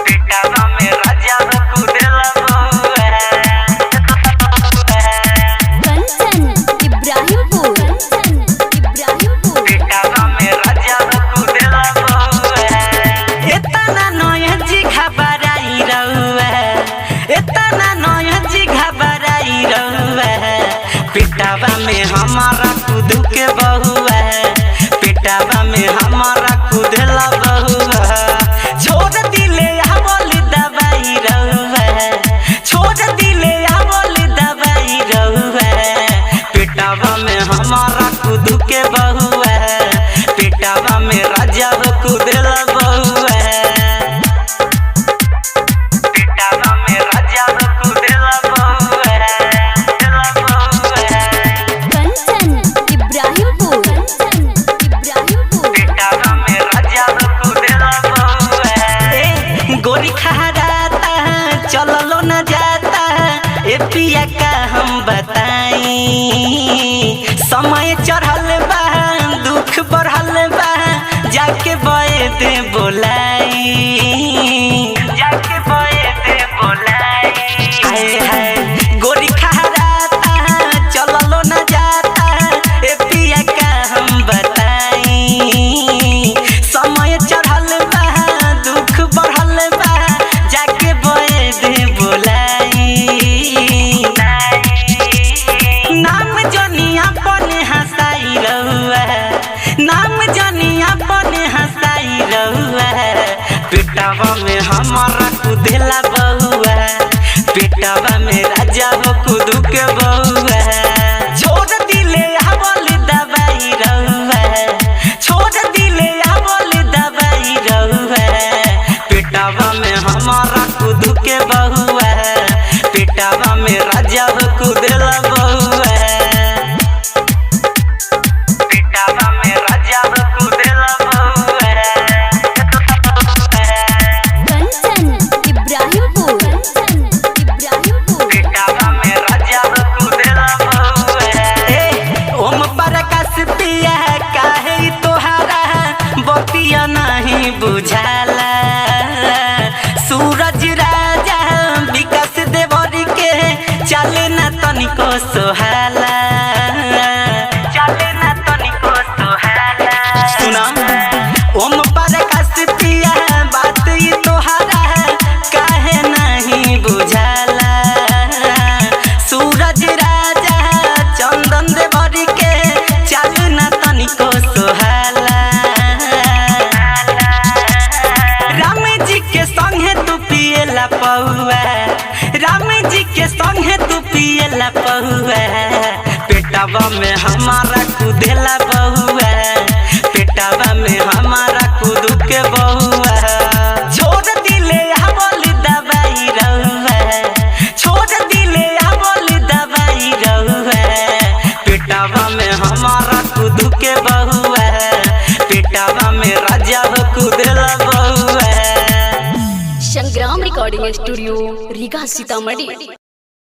पिटावा में राजा कूदेला बउआ कंचन इब्राहिमपुर पिटावा में राजा कूदेला बउआ एतना नया जी घबराई रहुआ एतना नया जी घबराई रहुआ पिटावा में हमारा कूद के बहुआ पिटावा में हमारा कूदेला बहुआ छोड़ दिले आवल दवाई रहुआ छोड़ दिले आवल दवाई रहुआ पिटावा में हमारा कूद के बहुआ पिटावा में राजा कूदेला बहुआ पिटावा में राजा कूदेला बहुआ कंचन इब्राहिमपुर पिटावा में राजा कूदेला बहुआ गोरी खहराता चललो न जाता ए पिया का हम बताई समय चढ़ल बा दुख बढ़ल बा जाके बैद बोलाई जाके बैद बोलाई हाय हाय गोरी खहराता चललो न जाता ए पिया का हम बताई समय चढ़ल बा दुख बढ़ल बा जाके बैद बोलाई नाम जनिया बने हंसाई रहुआ नाम जनिया बने हंसाई रहुआ पिटावा में हमारा कूदेला बहुआ पिटावा में राजा कूद के बहुआ छोड़ दिले आवल दवाई रहुआ छोड़ दिले आवल दवाई रहुआ पिटावा में हमारा कूद के बहुआ पिटावा में राजा कूदेला बहुआ पिटावा में राजा कूदेला बहुआ कंचन इब्राहिमपुर पिटावा में राजा कूदेला बहुआ ओम प्रकाश पिया काहे तोहारा बतिया नहीं बुझाला सूरज राजा विकास देवरी के चले न तनिको सोहाला चले न तनिको सोहाला सुना ओम प्रकाश पिया बात ई तोहारा काहे नहीं बुझाला सूरज राजा चंदन देवरी के चले न तनिको सोहाला राम जी के संगे तू पिएला पहुआ राम जी के संगे तू पिएला पहुआ पेटावा में हमारा कूदेला बहुआ पेटावा में हमारा कूद के बहुआ छोड़ दिले आवल दवाई रहुआ छोड़ दिले आवल दवाई रहुआ पेटावा में हमारा कूद के बहुआ पेटावा में राजा कूदेला बहुआ संग्राम रिकॉर्डिंग स्टूडियो रीगा सीतामढ़ी।